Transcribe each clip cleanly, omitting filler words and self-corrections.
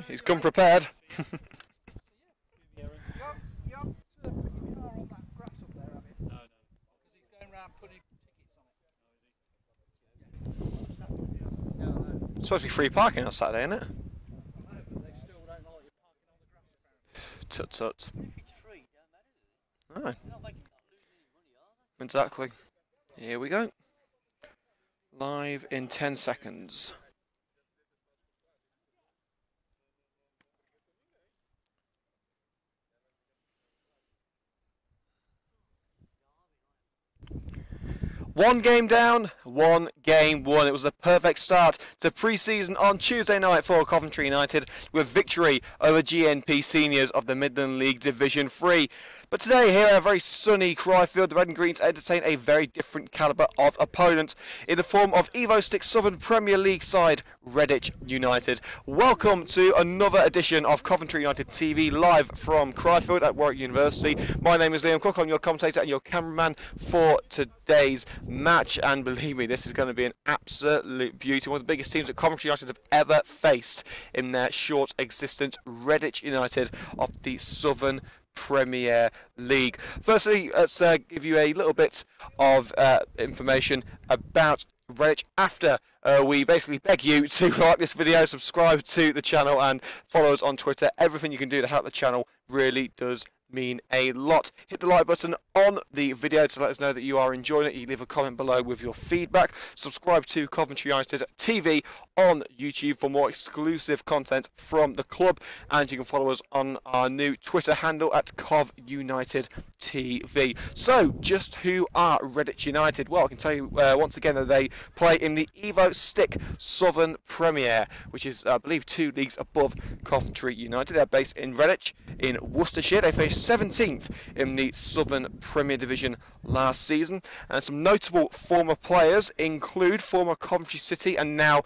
He's come prepared. It's supposed to be free parking on Saturday, isn't it? Tut tut. Oh. Exactly. Here we go. Live in 10 seconds. One game down, one game won. It was the perfect start to pre-season on Tuesday night for Coventry United with victory over GNP Seniors of the Midland League Division 3. But today, here at a very sunny Cryfield, the Red and Greens entertain a very different calibre of opponent in the form of Evo Stick Southern Premier League side Redditch United. Welcome to another edition of Coventry United TV live from Cryfield at Warwick University. My name is Liam Cook, I'm your commentator and your cameraman for today's match. And believe me, this is going to be an absolute beauty. One of the biggest teams that Coventry United have ever faced in their short existence. Redditch United of the Southern Premier League. Firstly, let's give you a little bit of information about Redditch after we basically beg you to like this video, subscribe to the channel and follow us on Twitter. Everything you can do to help the channel really does mean a lot. Hit the like button on the video to let us know that you are enjoying it. You leave a comment below with your feedback. Subscribe to Coventry United TV on YouTube for more exclusive content from the club, and you can follow us on our new Twitter handle at Cov United TV. So, just who are Redditch United? Well, I can tell you once again that they play in the Evo Stick Southern Premier, which is, I believe, 2 leagues above Coventry United. They're based in Redditch in Worcestershire. They finished 17th in the Southern Premier Division last season, and some notable former players include former Coventry City and now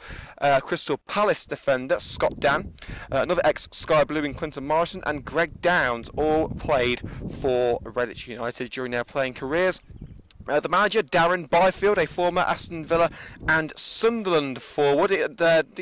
Crystal Palace defender Scott Dan, another ex-Sky Blue in Clinton Morrison, and Greg Downs, all played for Redditch United during their playing careers. The manager, Darren Byfield, a former Aston Villa and Sunderland forward. Do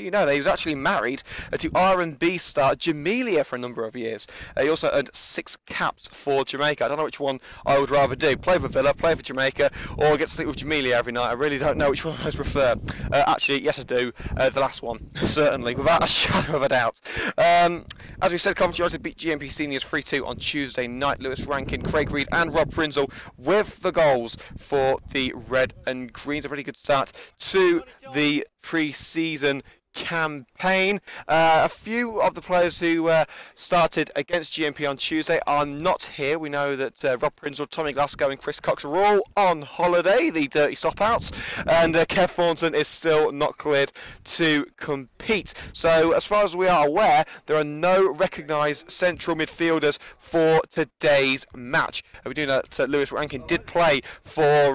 you know that he was actually married to R&B star Jamelia for a number of years. He also earned 6 caps for Jamaica. I don't know which one I would rather do. Play for Villa, play for Jamaica, or get to sleep with Jamelia every night. I really don't know which one I prefer. Actually, yes I do. The last one, certainly, without a shadow of a doubt. As we said, Coventry United beat GNP Seniors 3-2 on Tuesday night. Lewis Rankin, Craig Reed and Rob Prinzel with the goals for the Red and Greens. A really good start to the pre-season campaign. A few of the players who started against GNP on Tuesday are not here. We know that Rob Prinzel, Tommy Glasgow and Chris Cox are all on holiday, the dirty stop-outs, and Kev Thornton is still not cleared to compete. So as far as we are aware, there are no recognised central midfielders for today's match. We do know that Lewis Rankin did play for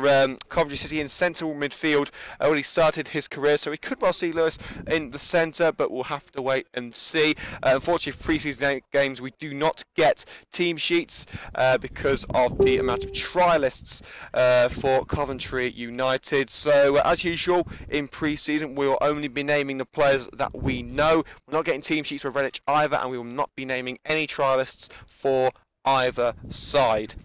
Coventry City in central midfield when he started his career, so we could well see Lewis in the centre, but we'll have to wait and see. Unfortunately, for pre-season games we do not get team sheets because of the amount of trialists for Coventry United. So as usual in pre-season we will only be naming the players that we know. We're not getting team sheets for Redditch either, and we will not be naming any trialists for either side.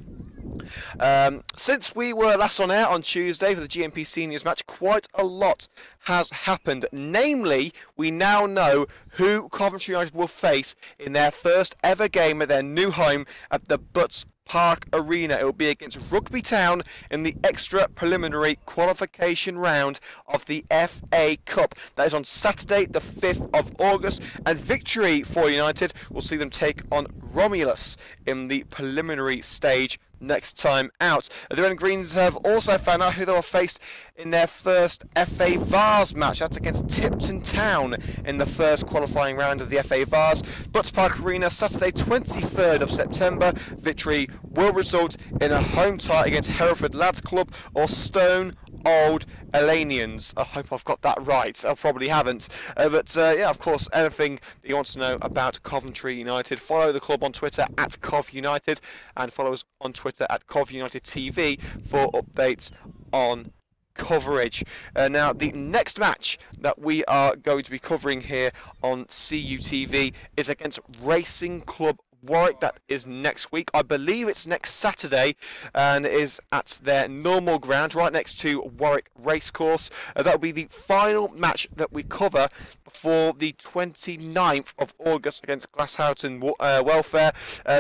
Since we were last on air on Tuesday for the GNP Seniors match, quite a lot has happened. Namely, we now know who Coventry United will face in their first ever game at their new home at the Butts Park Arena. It will be against Rugby Town in the extra preliminary qualification round of the FA Cup. That is on Saturday the 5th of August, and victory for United will see them take on Romulus in the preliminary stage next time out. The Red and Greens have also found out who they will face in their first FA Vars match. That's against Tipton Town in the first qualifying round of the FA Vars. Butts Park Arena, Saturday 23rd of September. Victory will result in a home tie against Hereford Lads Club or Stone Old Elanians. I hope I've got that right. I probably haven't. Yeah, of course, anything that you want to know about Coventry United, follow the club on Twitter at Cov United, and follow us on Twitter at Cov United TV for updates on coverage. Now, the next match that we are going to be covering here on CUTV is against Racing Club Warwick. That is next week. I believe it's next Saturday, and it is at their normal ground right next to Warwick Racecourse. That will be the final match that we cover before the 29th of August against Glasshoughton Welfare,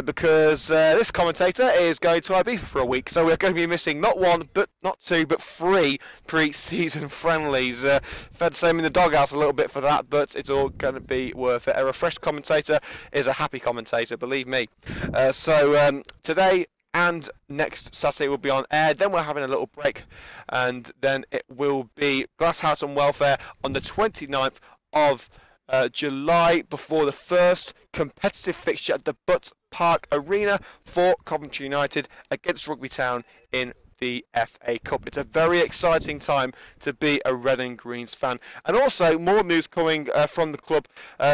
because this commentator is going to Ibiza for a week, so we're going to be missing not one, but not two, but three pre-season friendlies. Fair to say I'm in the doghouse a little bit for that, but it's all going to be worth it. A refreshed commentator is a happy commentator, believe me. So today and next Saturday will be on air, then we're having a little break, and then it will be Glasshoughton Welfare on the 29th of July before the first competitive fixture at the Butts Park Arena for Coventry United against Rugby Town in the FA Cup. It's a very exciting time to be a Red and Greens fan. And also more news coming from the club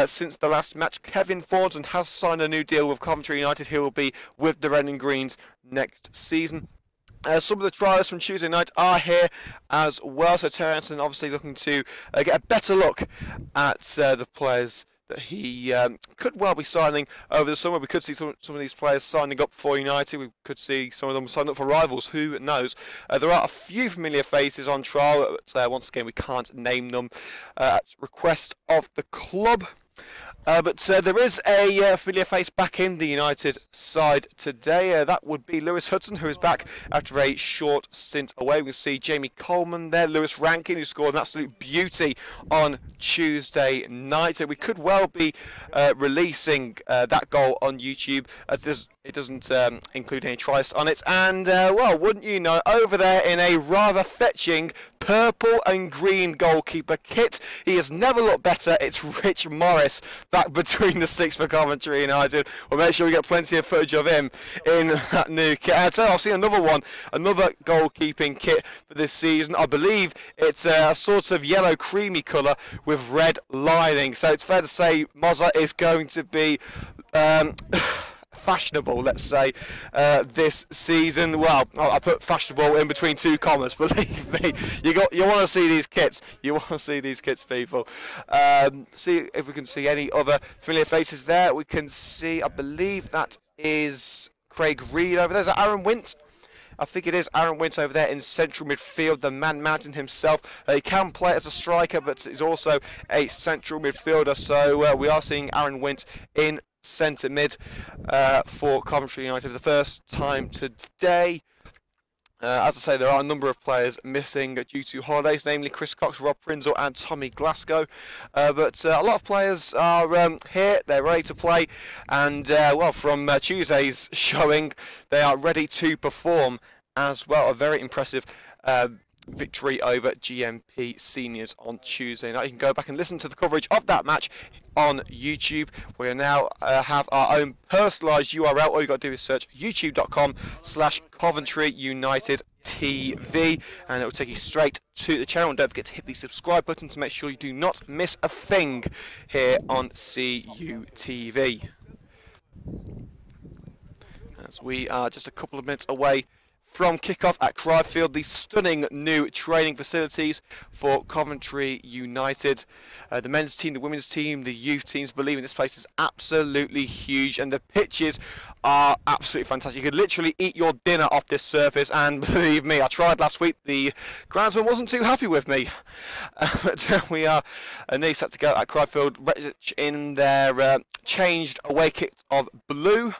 since the last match. Kevin Thornton has signed a new deal with Coventry United. He will be with the Red and Greens next season. Some of the trials from Tuesday night are here as well. So Terry Anson obviously looking to get a better look at the players that he could well be signing over the summer. We could see some of these players signing up for United. We could see some of them sign up for rivals. Who knows? There are a few familiar faces on trial, but once again we can't name them at request of the club. But there is a familiar face back in the United side today. That would be Lewis Hudson, who is back after a short stint away. We can see Jamie Coleman there, Lewis Rankin, who scored an absolute beauty on Tuesday night. We could well be releasing that goal on YouTube, as it doesn't include any tries on it. And, well, wouldn't you know, over there in a rather fetching purple and green goalkeeper kit, he has never looked better. It's Rich Morris back between the six for Coventry United. We'll make sure we get plenty of footage of him in that new kit. I've seen another one, another goalkeeping kit for this season. I believe it's a sort of yellow creamy colour with red lining. So it's fair to say Mozza is going to be fashionable, let's say, this season. Well, I put fashionable in between two commas, believe me. You want to see these kits. You want to see these kits, people. See if we can see any other familiar faces there. We can see, I believe that is Craig Reed over there. Is that Aaron Wint? I think it is Aaron Wint over there in central midfield, the man mountain himself. He can play as a striker, but he's also a central midfielder. So we are seeing Aaron Wint in centre mid for Coventry United for the first time today. As I say, there are a number of players missing due to holidays, namely Chris Cox, Rob Prinzel and Tommy Glasgow. But a lot of players are here, they're ready to play, and well, from Tuesday's showing, they are ready to perform as well. A very impressive victory over GMP Seniors on Tuesday night. You can go back and listen to the coverage of that match on YouTube. We now have our own personalised URL. All you've got to do is search youtube.com/Coventry United TV, and it will take you straight to the channel. And don't forget to hit the subscribe button to make sure you do not miss a thing here on CUTV. As we are just a couple of minutes away from kickoff at Cryfield, the stunning new training facilities for Coventry United. The men's team, the women's team, the youth teams believe in this place is absolutely huge, and the pitches are absolutely fantastic. You could literally eat your dinner off this surface, and believe me, I tried last week. The groundsman wasn't too happy with me. But we are nearly set to go at Cryfield. Redditch in their changed away kit of blue.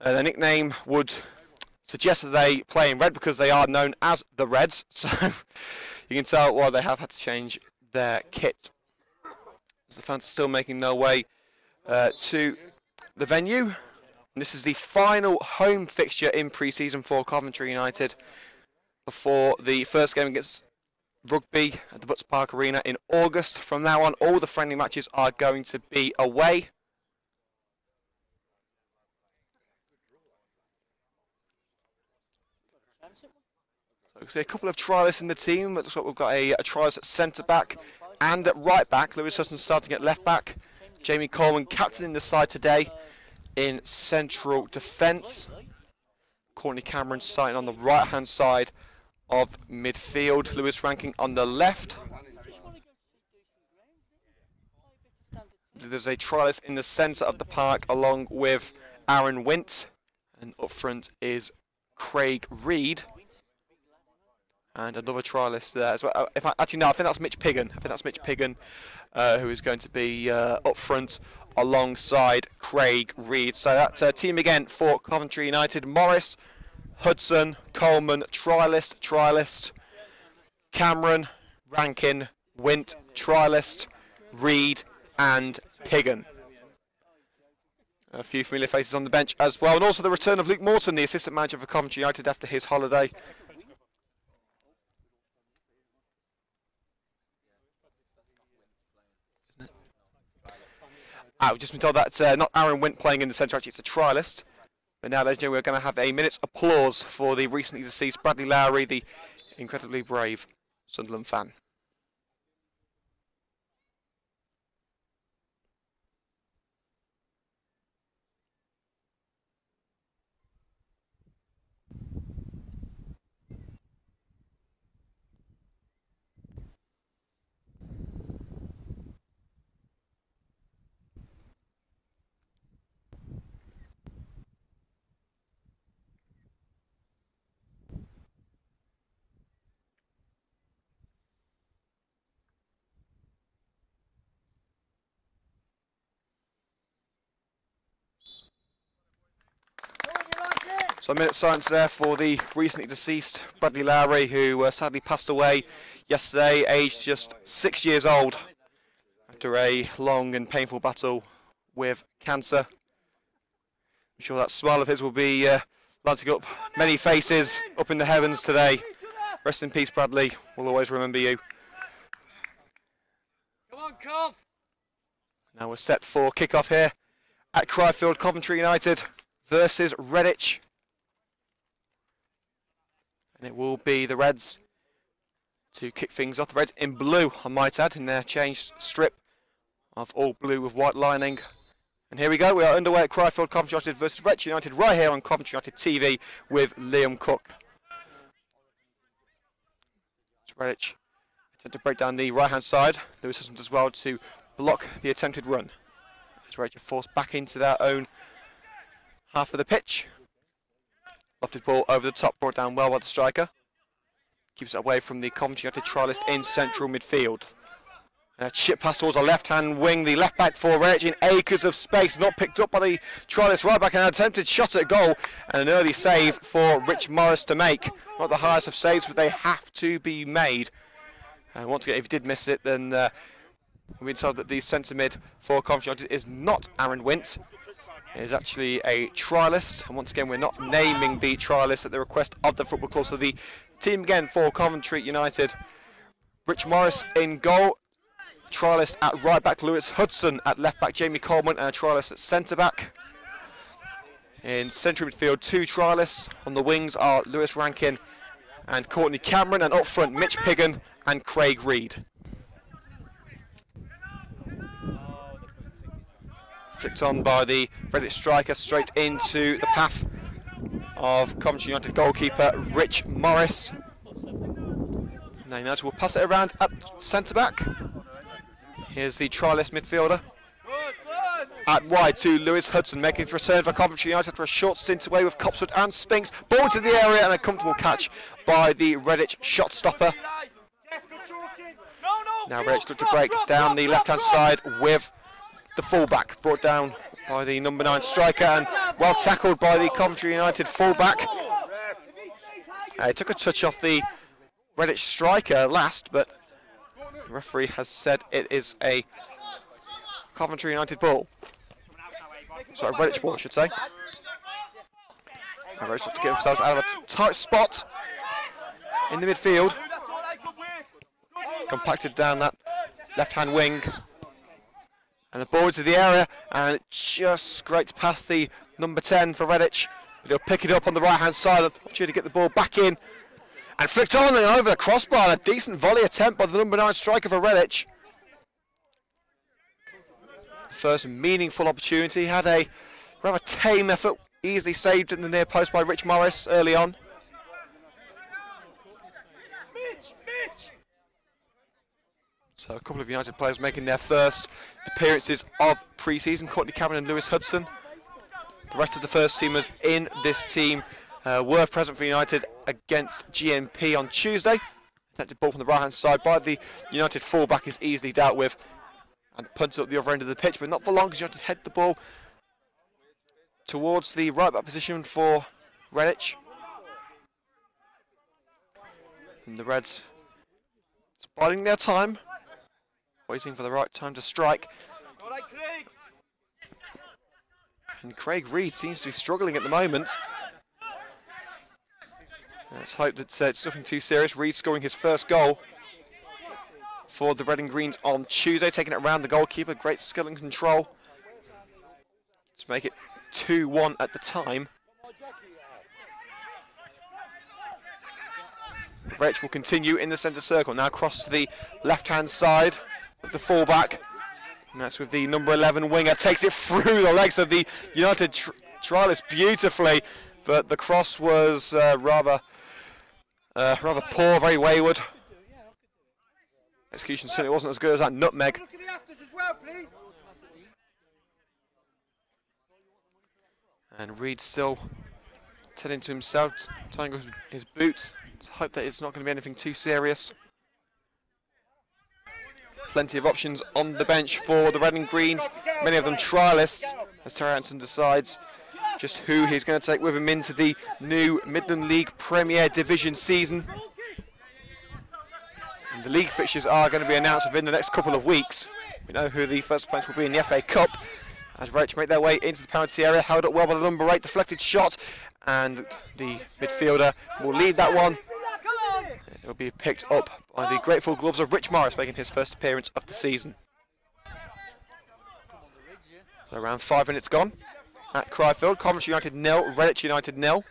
Their nickname would suggest that they play in red because they are known as the Reds, so you can tell why they have had to change their kit. As the fans are still making their way to the venue. And this is the final home fixture in pre-season for Coventry United before the first game against Rugby at the Butts Park Arena in August. From now on, all the friendly matches are going to be away. So see a couple of trialists in the team. Looks like we've got a trialist at centre back and at right back. Lewis Hudson starting at left back. Jamie Coleman captaining the side today in central defence. Courtney Cameron starting on the right hand side of midfield. Lewis Rankin on the left. There's a trialist in the centre of the park along with Aaron Wint. And up front is Craig Reed. And another trialist there as well. Actually, no, I think that's Mitch Piggin. Who is going to be up front alongside Craig Reed. So that team again for Coventry United: Morris, Hudson, Coleman, trialist, Cameron, Rankin, Wint, trialist, Reed and Piggin. A few familiar faces on the bench as well, and also the return of Luke Morton, the assistant manager for Coventry United after his holiday. We've just been told that's not Aaron Wint playing in the centre, actually it's a trialist. But now, ladies and gentlemen, we're going to have a minute's applause for the recently deceased Bradley Lowry, the incredibly brave Sunderland fan. So a minute's silence there for the recently deceased Bradley Lowry, who sadly passed away yesterday, aged just 6 years old, after a long and painful battle with cancer. I'm sure that smile of his will be lighting up many faces up in the heavens today. Rest in peace, Bradley. We'll always remember you. Come on, Cov! Now we're set for kick-off here at Cryfield. Coventry United versus Redditch. And it will be the Reds to kick things off. The Reds in blue, I might add, in their changed strip of all blue with white lining. And here we go, we are underway at Cryfield. Coventry United versus Redditch United, right here on Coventry United TV with Liam Cook. It's Redditch attempt to break down the right-hand side. Lewis Hudson as well to block the attempted run. As Redditch are forced back into their own half of the pitch. Lofted ball over the top, brought down well by the striker. Keeps it away from the Coventry United trialist in central midfield. Chip pass towards the left-hand wing, the left-back for Redditch in acres of space, not picked up by the trialist right-back, and an attempted shot at goal, and an early save for Rich Morris to make. Not the highest of saves, but they have to be made. Once again, if he did miss it, then we've been told that the centre mid for Coventry United is not Aaron Wint. It is actually a trialist, and once again we're not naming the trialist at the request of the football club. So the team again for Coventry United: Rich Morris in goal, trialist at right back Lewis Hudson, at left back Jamie Coleman, and a trialist at centre back. In central midfield, two trialists. On the wings are Lewis Rankin and Courtney Cameron, and up front Mitch Piggin and Craig Reed. Flicked on by the Redditch striker straight into the path of Coventry United goalkeeper Rich Morris. Now United will pass it around at centre back. Here's the trialist midfielder. At wide to Lewis Hudson, making his return for Coventry United after a short stint away with Copswood and Spinks. Ball to the area and a comfortable catch by the Redditch shot stopper. Now Redditch look to break down the left-hand side with the fullback, brought down by the number 9 striker, and well tackled by the Coventry United fullback. He took a touch off the Redditch striker last, but the referee has said it is a Coventry United ball. Sorry, Redditch ball, I should say. Redditch have to get themselves out of a tight spot in the midfield. Compacted down that left-hand wing. And the ball into the area, and it just scrapes past the number 10 for Redditch. But he'll pick it up on the right-hand side, opportunity to get the ball back in. And flicked on and over the crossbar, and a decent volley attempt by the number 9 striker for Redditch. The first meaningful opportunity, had a rather tame effort, easily saved in the near post by Rich Morris early on. So a couple of United players making their first appearances of pre-season. Courtney Cameron and Lewis Hudson. The rest of the first teamers in this team were present for United against GNP on Tuesday. Attempted ball from the right-hand side by the United fullback is easily dealt with and punted up the other end of the pitch, but not for long because United head the ball towards the right-back position for Redditch. And the Reds biding their time, waiting for the right time to strike. And Craig Reed seems to be struggling at the moment. Let's hope that it's nothing too serious. Reed scoring his first goal for the Red and Greens on Tuesday, taking it around the goalkeeper. Great skill and control to make it 2-1 at the time. Redditch will continue in the centre circle. Now across to the left-hand side of the fullback. And that's with the number 11 winger. Takes it through the legs of the United trialist beautifully. But the cross was rather poor, very wayward. Execution certainly wasn't as good as that nutmeg. And Reed still telling to himself, tying up his boot. To hope that it's not going to be anything too serious. Plenty of options on the bench for the Red and Greens, many of them trialists, as Terry Anton decides just who he's going to take with him into the new Midland League Premier Division season. And the league fixtures are going to be announced within the next couple of weeks. We know who the first opponents will be in the FA Cup, as Redditch make their way into the penalty area, held up well by the number 8, deflected shot, and the midfielder will lead that one. It'll be picked up by the grateful gloves of Rich Morris, making his first appearance of the season. So around 5 minutes gone at Cryfield. Coventry United 0, Redditch United 0.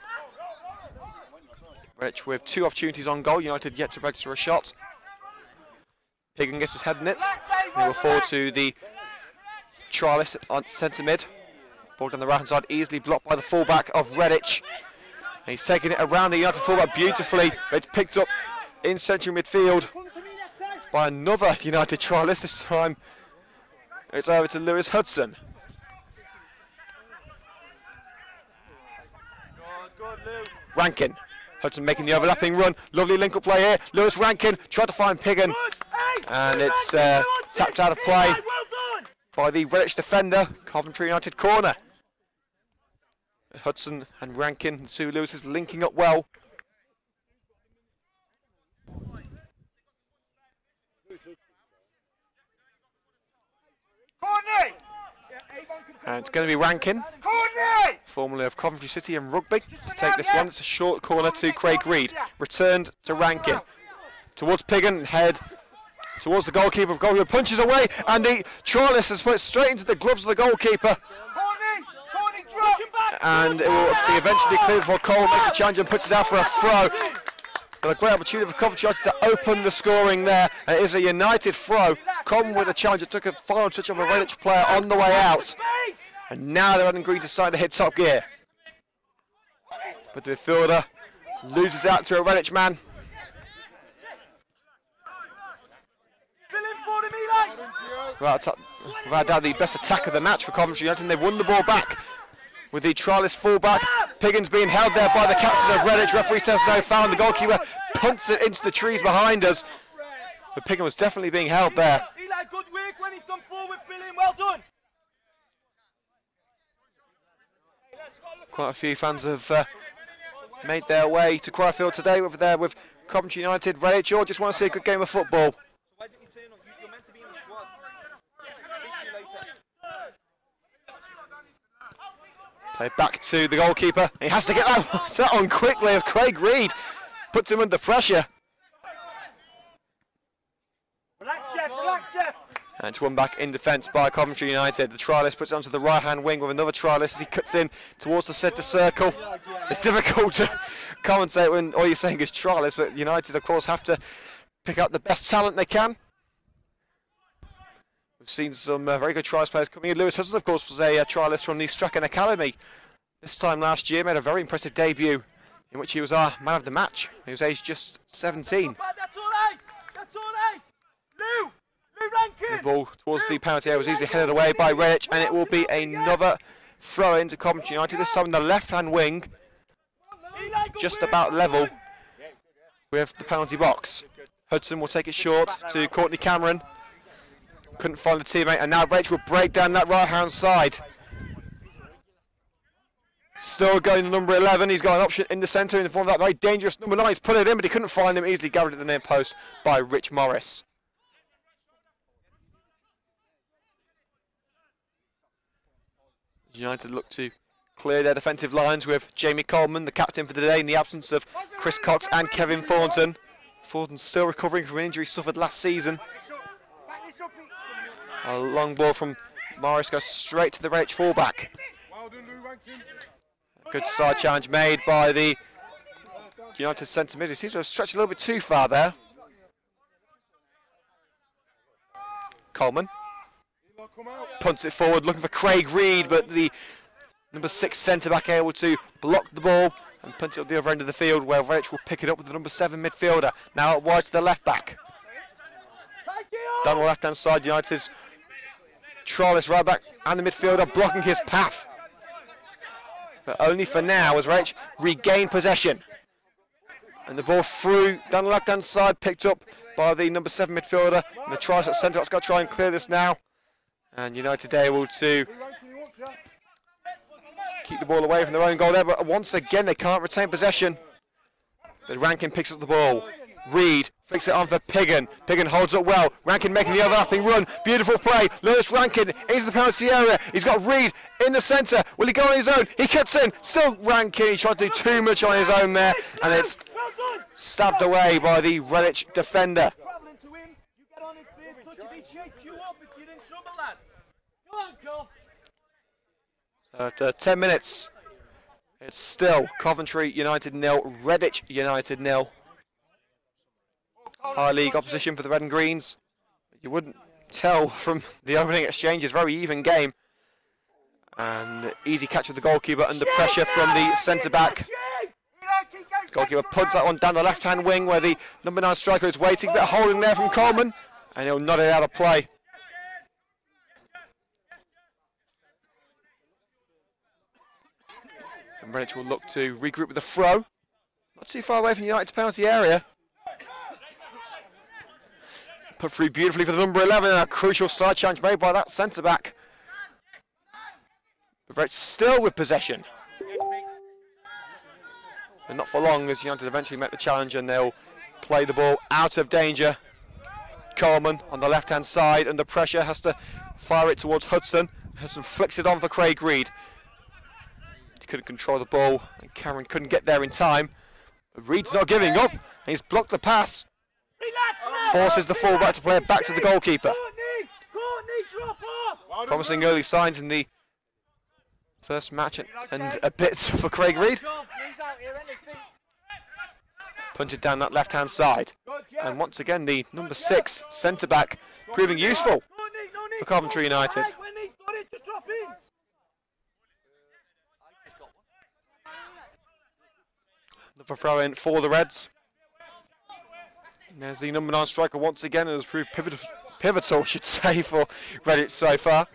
Redditch with 2 opportunities on goal. United yet to register a shot. Pigan gets his head in it. He will fall to the trialist on centre mid. Ball down the right hand side, easily blocked by the fullback of Redditch. And he's taking it around the United fullback beautifully. It's picked up in central midfield by another United trialist. This time it's over to Lewis Hudson. Rankin. Hudson making the overlapping run. Lovely link-up play here. Lewis Rankin tried to find Pigan. And it's tapped out of play by the Redditch defender. Coventry United corner. Hudson and Rankin, Sue Lewis is linking up well. And it's going to be Rankin, formerly of Coventry City and Rugby, to take this one. It's a short corner to Craig Reed. Returned to Rankin. Towards Pigan, head towards the goalkeeper. Goalkeeper punches away, and the trialist has put it straight into the gloves of the goalkeeper. And it will be eventually cleared before Cole makes a challenge and puts it out for a throw. But a great opportunity for Coventry United to open the scoring there. And it is a United throw. Common with a challenge. It took a final touch of a Redditch player on the way out. And now the Red and Green decide to hit top gear. But the midfielder loses out to a Redditch man. Without doubt, the best attack of the match for Coventry United. And they've won the ball back with the trialist fullback. Piggins being held there by the captain of Redditch. Referee says no foul. The goalkeeper punts it into the trees behind us. But Piggins was definitely being held there. Eli, good work when he's come forward, filling. Well done. Quite a few fans have made their way to Cryfield today. Over there with Coventry United, Redditch, or just want to see a good game of football. Play back to the goalkeeper. He has to get that on quickly as Craig Reed puts him under pressure. Relax, Jeff, relax, Jeff. And it's won back in defence by Coventry United. The trialist puts it onto the right-hand wing with another trialist as he cuts in towards the centre circle. It's difficult to commentate when all you're saying is trialist, but United, of course, have to pick out the best talent they can. We've seen some very good trials players coming in. Lewis Hudson, of course, was a trialist from the Strachan Academy. This time last year, made a very impressive debut in which he was our man of the match. He was aged just 17. That's all right. That's all right. Lou, The ball towards the penalty area was easily headed away by Redditch, and it will be another throw into Coventry United, this time in the left-hand wing, just about level with the penalty box. Hudson will take it short to Courtney Cameron. Couldn't find a teammate, and now Redditch will break down that right-hand side. Still going to number 11, he's got an option in the centre in the form of that very dangerous number 9. He's put it in, but he couldn't find him, easily gathered at the near post by Rich Morris. United look to clear their defensive lines with Jamie Coleman, the captain for the day, in the absence of Chris Cox and Kevin Thornton. Thornton still recovering from an injury suffered last season. A long ball from Morris goes straight to the Redditch fullback. Good side challenge made by the United centre mid. He seems to have stretched a little bit too far there. Coleman punts it forward, looking for Craig Reed, but the number 6 centre back able to block the ball and punt it at the other end of the field, where Redditch will pick it up with the number 7 midfielder. Now out wide to the left back. Down the left hand side, United's Charles right back and the midfielder blocking his path. But only for now as Redditch regain possession. And the ball through down the left hand side, picked up by the number 7 midfielder. And the Charles at centre back's got to try and clear this now. And United able to keep the ball away from their own goal there, but once again they can't retain possession. But Rankin picks up the ball. Reed flicks it on for Piggin. Piggin holds up well. Rankin making the overlapping run. Beautiful play. Lewis Rankin into the penalty area. He's got Reed in the centre. Will he go on his own? He cuts in. Still Rankin. He tried to do too much on his own there, and it's stabbed away by the Redditch defender. 10 minutes. It's still Coventry United 0, Redditch United 0. High league opposition for the Red and Greens. You wouldn't tell from the opening exchange. It's a very even game. And easy catch of the goalkeeper under pressure from the centre back. Goalkeeper punts that one down the left hand wing where the number 9 striker is waiting. Bit of holding there from Coleman, and he'll nod it out of play. And Redditch will look to regroup with a throw. Not too far away from United's penalty area. Put through beautifully for the number 11, and a crucial side challenge made by that centre back. But Redditch still with possession. And not for long as United eventually met the challenge, and they'll play the ball out of danger. Coleman on the left hand side under pressure has to fire it towards Hudson. Hudson flicks it on for Craig Reed. He couldn't control the ball, and Cameron couldn't get there in time. But Reed's not giving up. He's blocked the pass. Forces the fullback to play it back to the goalkeeper. Promising early signs in the first match, and a bit for Craig Reed. Punted down that left hand side. And once again the number 6 centre back proving useful for Coventry United. The throw in for the Reds. And there's the number 9 striker once again, and has proved pivotal, I should say, for Redditch so far.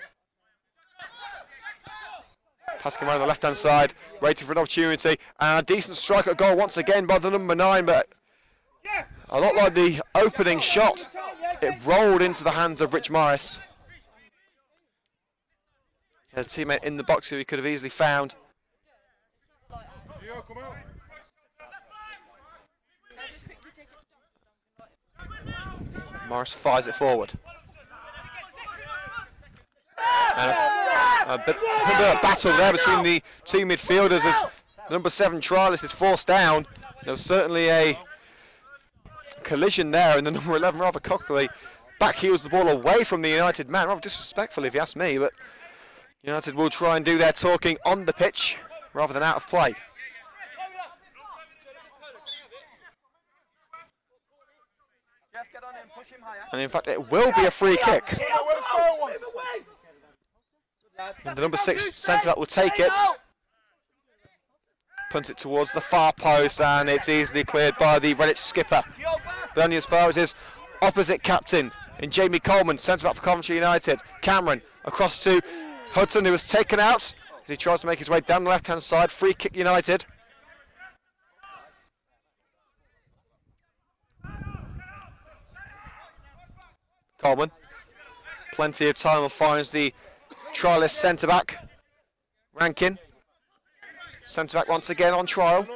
Passing around the left hand side, waiting for an opportunity, and a decent strike at goal once again by the number 9, but a lot like the opening shot, it rolled into the hands of Rich Morris. He had a teammate in the box who he could have easily found. Morris fires it forward. And a bit of a battle there between the two midfielders as the number 7 trialist is forced down. There was certainly a collision there, and the number 11 rather cockily backheels the ball away from the United man. Rather disrespectful if you ask me, but United will try and do their talking on the pitch rather than out of play. And in fact it will be a free kick. And the number 6 centre back will take it. Punt it towards the far post, and it's easily cleared by the Redditch skipper. But only as far as his opposite captain, in Jamie Coleman, centre back for Coventry United. Cameron across to Hudson, who was taken out as he tries to make his way down the left-hand side. Free kick United. Coleman, plenty of time, and finds the trialist centre back. Rankin, centre back once again on trial.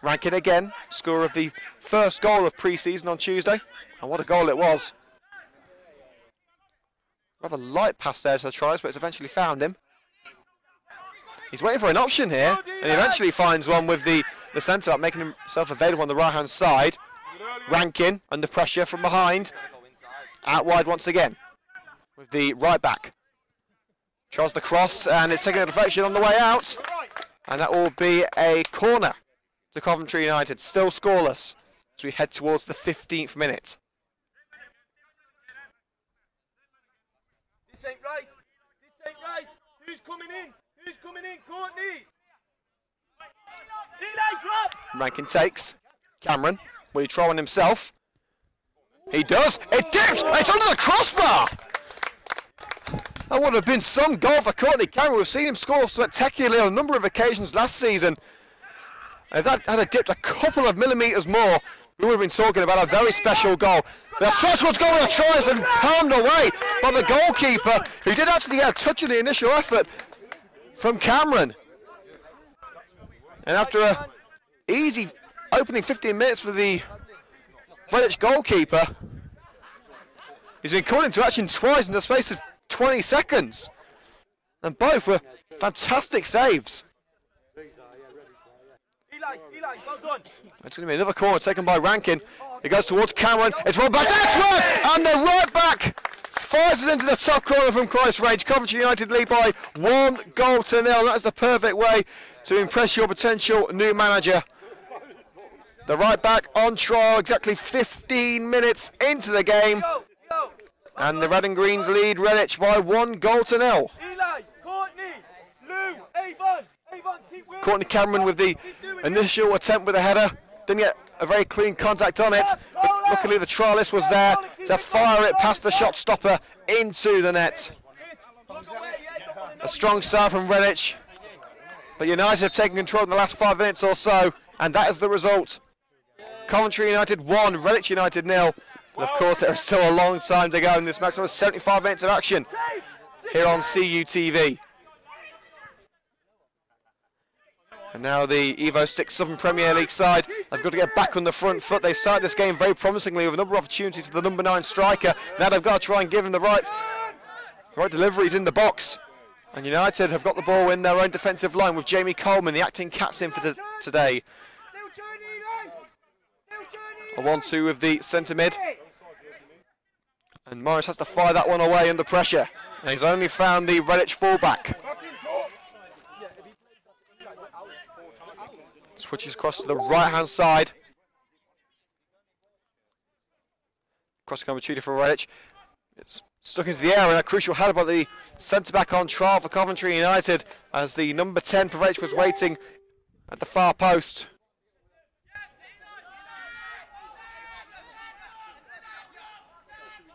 Rankin again, scorer of the first goal of pre-season on Tuesday, and what a goal it was. Rather light pass there to the trialist, but it's eventually found him. He's waiting for an option here, and he eventually finds one with the centre back, making himself available on the right-hand side. Rankin under pressure from behind. Out wide once again with the right back. Tries the cross, and it's taking a deflection on the way out. And that will be a corner to Coventry United, still scoreless as we head towards the 15th minute. This ain't right. This ain't right. Who's coming in? Who's coming in? Courtney. Eli, drop. Rankin takes. Cameron, will he try one himself? He does. It dips. It's under the crossbar. That would have been some goal for Courtney Cameron. We've seen him score spectacularly on a number of occasions last season. If that had dipped a couple of millimetres more, we would have been talking about a very special goal. The Strasbourg's goal with a tries and palmed away by the goalkeeper, who did actually get a touch of the initial effort from Cameron. And after an easy opening 15 minutes for the Redditch goalkeeper, he's been called into action twice in the space of 20 seconds. And both were fantastic saves. Eli, well done. It's going to be another corner taken by Rankin. It goes towards Cameron. It's run back. That's one! And the right back fires it into the top corner from close range. Coventry United lead by 1-0. That is the perfect way to impress your potential new manager. The right back on trial exactly 15 minutes into the game. And the Red and Greens lead Redditch by 1-0. Eli, Courtney, Lou, Avon, keep working. Courtney Cameron with the initial attempt with a header. Didn't get a very clean contact on it. But luckily the trialist was there to fire it past the shot stopper into the net. A strong start from Redditch. But United have taken control in the last 5 minutes or so. And that is the result. Coventry United 1, Redditch United 0. But of course there is still a long time to go in this match. There was 75 minutes of action here on CUTV. And now the Evo 6 Southern Premier League side have got to get back on the front foot. They started this game very promisingly with a number of opportunities for the number 9 striker. Now they've got to try and give him the right deliveries in the box. And United have got the ball in their own defensive line with Jamie Coleman, the acting captain for today. A 1-2 with the centre mid. And Morris has to fire that one away under pressure. And he's only found the Redditch fullback. Switches across to the right-hand side. Crossing opportunity for Redditch. It's stuck into the air, and a crucial header by the centre-back on trial for Coventry United as the number 10 for Redditch was waiting at the far post.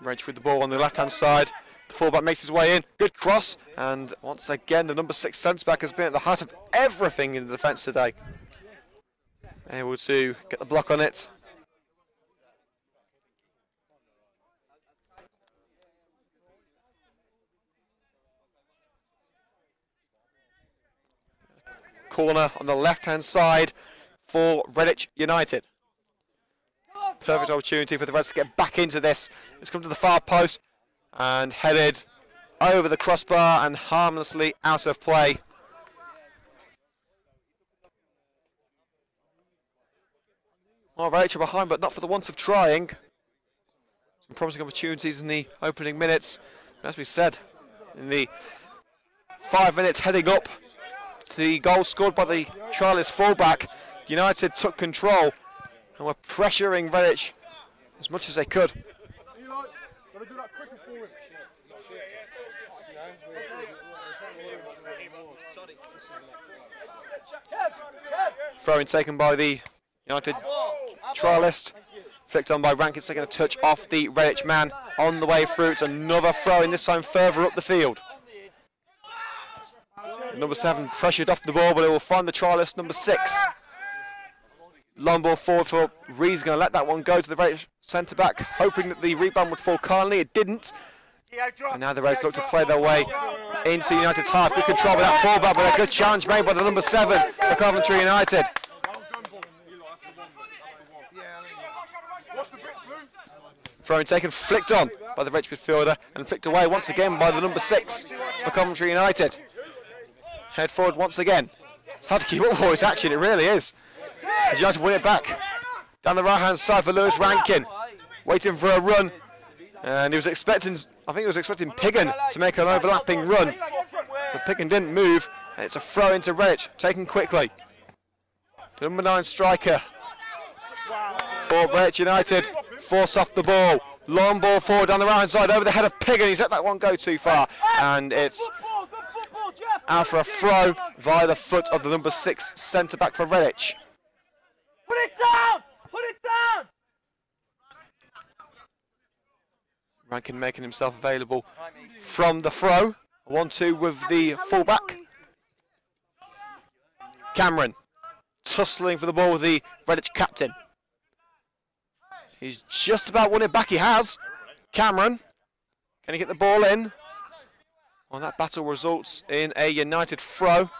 Redditch with the ball on the left-hand side. The fullback makes his way in. Good cross. And once again, the number 6 centre-back has been at the heart of everything in the defence today. Able to get the block on it. Corner on the left-hand side for Redditch United. Perfect opportunity for the Reds to get back into this. It's come to the far post and headed over the crossbar and harmlessly out of play. Well, Redditch are behind, but not for the want of trying. Some promising opportunities in the opening minutes. And as we said, in the 5 minutes heading up to the goal scored by the trialist fullback, United took control and were pressuring Redditch as much as they could. Throw-in taken by the United trialist, flicked on by Rankin, taking a touch off the Redditch man. on the way through. It's another throw in, this time further up the field. Number 7 pressured off the ball, but it will find the trialist, number 6. Long ball forward for Reed's going to let that one go to the Redditch centre-back, hoping that the rebound would fall kindly. It didn't. And now the Reds look to play their way into United's half. Good control with that fullback, but a good challenge made by the number 7 for Coventry United. Throw taken, flicked on by the Redditch midfielder and flicked away once again by the number 6 for Coventry United. Head forward once again. It's hard to keep up for its action, it really is. As United win it back. Down the right-hand side for Lewis Rankin. Waiting for a run. And he was expecting, I think he was expecting Piggin to make an overlapping run. But Piggin didn't move. And it's a throw into Redditch, taken quickly. The number 9 striker for Redditch United. Force off the ball. Long ball forward down the right-hand side over the head of Piggin. He's let that one go too far. And it's out for a throw via the foot of the number 6 centre-back for Redditch. Put it down! Put it down! Rankin making himself available from the throw. 1-2 with the fullback. Cameron tussling for the ball with the Redditch captain. He's just about won it back, he has. Cameron, can he get the ball in? Well, that battle results in a United throw.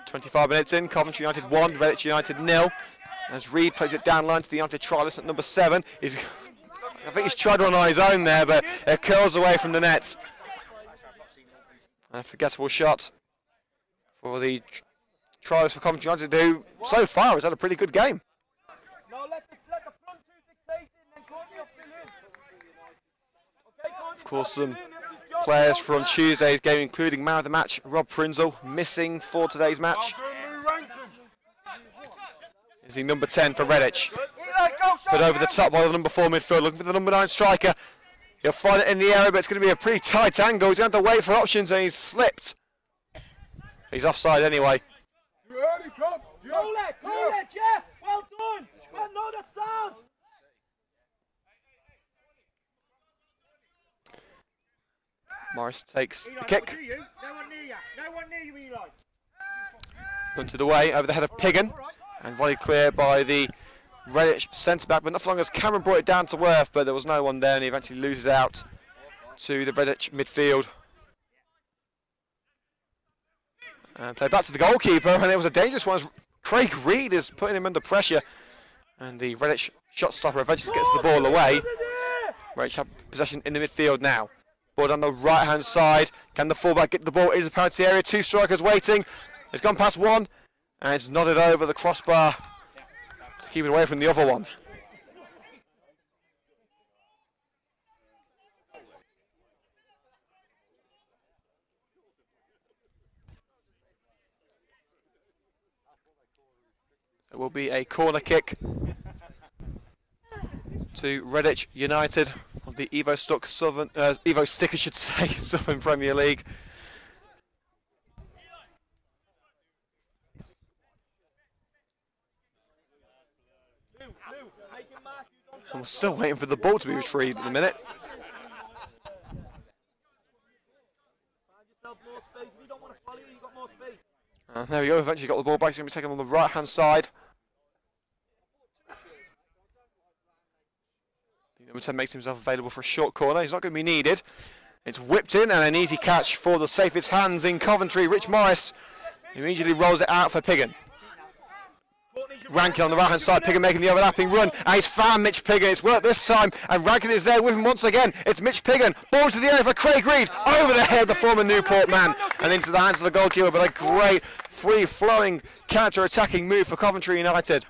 25 minutes in, Coventry United 1, Redditch United 0. As Reed plays it down line to the United trialist at number 7. I think he's tried one on his own there, but it curls away from the net. A forgettable shot for the trialist for Coventry United, who so far has had a pretty good game. Of course, some players from Tuesday's game, including man of the match Rob Prinzel, missing for today's match. Is the number 10 for Redditch. But over the top by the number 4 midfield, looking for the number 9 striker. He'll find it in the area, but it's going to be a pretty tight angle. He's going to have to wait for options, and he's slipped. He's offside anyway. Call it, Jeff! Well done! Well, no, that's sound! Morris takes the kick. No one near you. No one near you, Eli. Punted away over the head of Piggin. And volleyed clear by the Redditch centre-back. But not for long as Cameron brought it down to earth, but there was no one there, and he eventually loses out to the Redditch midfield. And play back to the goalkeeper, and it was a dangerous one as Craig Reed is putting him under pressure. And the Redditch shot stopper eventually gets the ball away. Redditch have possession in the midfield now. Ball on the right-hand side. Can the fullback get the ball into the penalty area? 2 strikers waiting. It's gone past one, and it's nodded over the crossbar to keep it away from the other one. It will be a corner kick to Redditch United of the Evo Stick, I should say, Southern Premier League. I'm still waiting for the ball to be retrieved in a minute. There we go, eventually got the ball back. It's going to be taken on the right-hand side. Number 10 makes himself available for a short corner. He's not going to be needed. It's whipped in, and an easy catch for the safest hands in Coventry. Rich Morris immediately rolls it out for Piggin. Rankin on the right-hand side, Piggin making the overlapping run, and he's found Mitch Piggin. It's worked this time, and Rankin is there with him once again. It's Mitch Piggin, ball to the air for Craig Reed, over the head of the former Newport man, and into the hands of the goalkeeper, but a great free-flowing counter-attacking move for Coventry United.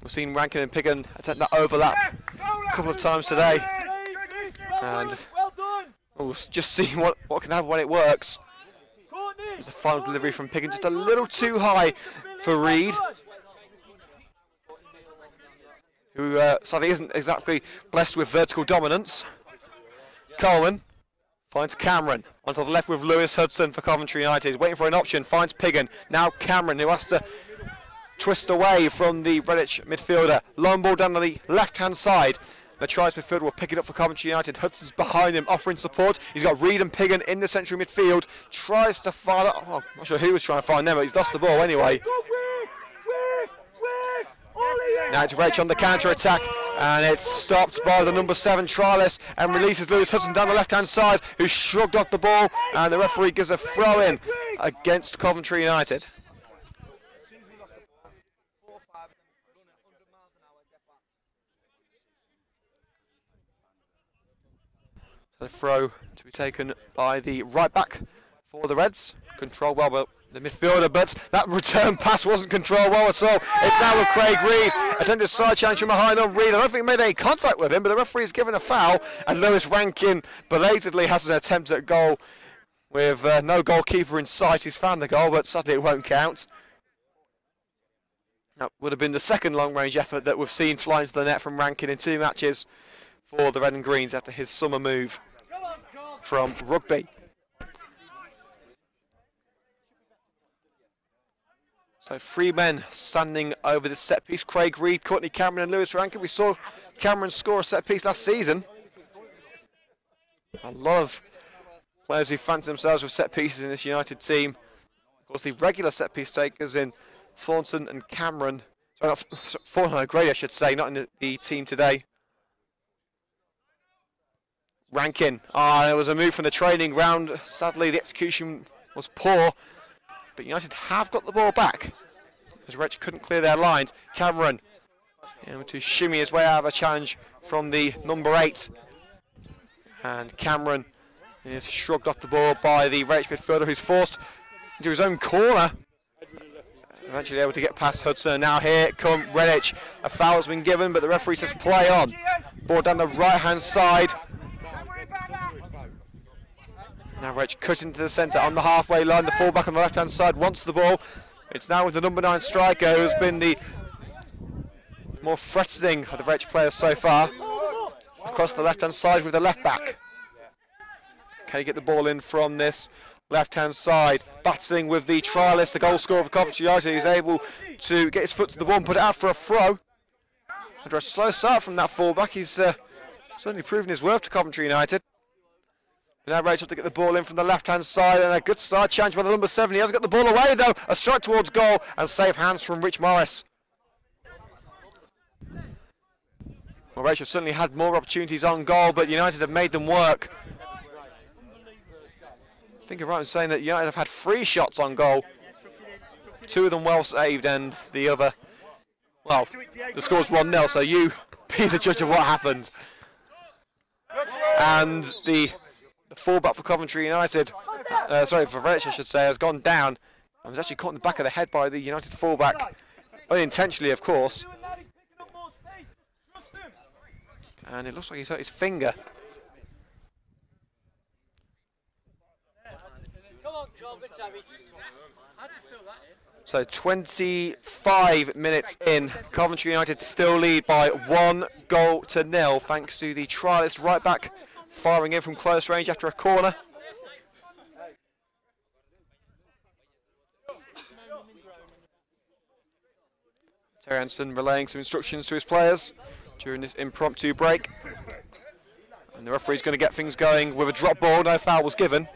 We've seen Rankin and Piggin attempt that overlap a couple of times today, and we'll just see what can happen when it works. There's a final delivery from Piggin, just a little too high for Reed, who sadly isn't exactly blessed with vertical dominance. Coleman finds Cameron onto the left with Lewis Hudson for Coventry United. Waiting for an option, finds Piggin. Now Cameron, who has to twist away from the Redditch midfielder. Long ball down the left-hand side. The Trials midfielder will pick it up for Coventry United. Hudson's behind him, offering support. He's got Reed and Piggin in the central midfield. Tries to find it. Oh, I'm not sure who was trying to find them, but he's lost the ball anyway. Now it's Redditch on the counter-attack, and it's stopped by the number 7 Trialist and releases Lewis Hudson down the left-hand side, who shrugged off the ball, and the referee gives a throw-in against Coventry United. The throw to be taken by the right back for the Reds. Controlled well by the midfielder, but that return pass wasn't controlled well at all. It's now with Craig Reed. Attempted side challenge from behind on Reed. I don't think he made any contact with him, but the referee's given a foul, and Lewis Rankin belatedly has an attempt at goal with no goalkeeper in sight. He's found the goal, but sadly it won't count. That would have been the second long-range effort that we've seen flying to the net from Rankin in 2 matches for the Red and Greens after his summer move from rugby. So 3 men standing over the set piece. Craig Reed, Courtney Cameron and Lewis Rankin. We saw Cameron score a set piece last season. A lot of players who fancy themselves with set pieces in this United team. Of course, the regular set piece takers in Thornton and Cameron. Sorry, not Thornton and Grady, I should say, not in the team today. Rankin. There was a move from the training ground. Sadly, the execution was poor, but United have got the ball back as Redditch couldn't clear their lines. Cameron able to shimmy his way out of a challenge from the number 8, and Cameron is shrugged off the ball by the Redditch midfielder, who's forced into his own corner. Eventually able to get past Hudson. Now here come Redditch. A foul has been given, but the referee says play on. Ball down the right-hand side. Now Redditch cut into the centre on the halfway line. The fullback on the left-hand side wants the ball. It's now with the number 9 striker, who's been the more threatening of the Redditch players so far. Across the left-hand side with the left-back. Can he get the ball in from this left-hand side? Battling with the trialist, the goal scorer for Coventry United, who's able to get his foot to the ball and put it out for a throw. After a slow start from that fullback, he's certainly proven his worth to Coventry United. Now Rachel to get the ball in from the left-hand side, and a good side challenge by the number 7. He hasn't got the ball away though. A strike towards goal and safe hands from Rich Morris. Well, Rachel certainly had more opportunities on goal, but United have made them work. I think you're right in saying that United have had 3 shots on goal. 2 of them well saved, and the other, well, the score's 1-0, so you be the judge of what happened. And the fullback for Coventry United, sorry, for Redditch I should say, has gone down and was actually caught in the back of the head by the United fullback, unintentionally of course. And it looks like he's hurt his finger. So 25 minutes in, Coventry United still lead by 1-0 thanks to the trialist right back firing in from close range after a corner. Terry Anderson relaying some instructions to his players during this impromptu break. And the referee's going to get things going with a drop ball. No foul was given.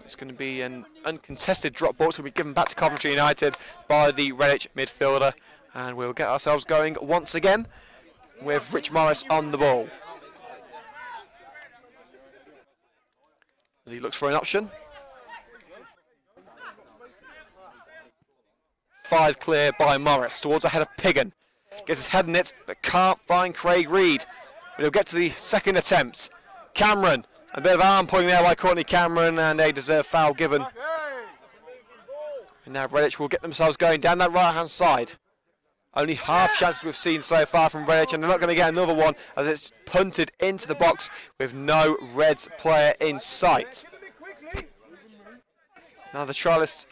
It's going to be an uncontested drop ball. It's going to be given back to Coventry United by the Redditch midfielder. And we'll get ourselves going once again with Rich Morris on the ball. As he looks for an option. 5 clear by Morris towards the head of Piggin. Gets his head in it, but can't find Craig Reed. But he'll get to the second attempt. Cameron, a bit of arm pulling there by Courtney Cameron, and a deserved foul given. And now Redditch will get themselves going down that right-hand side. Only half chances we've seen so far from Redditch, and they're not going to get another one as it's punted into the box with no Reds player in sight. Now the trialists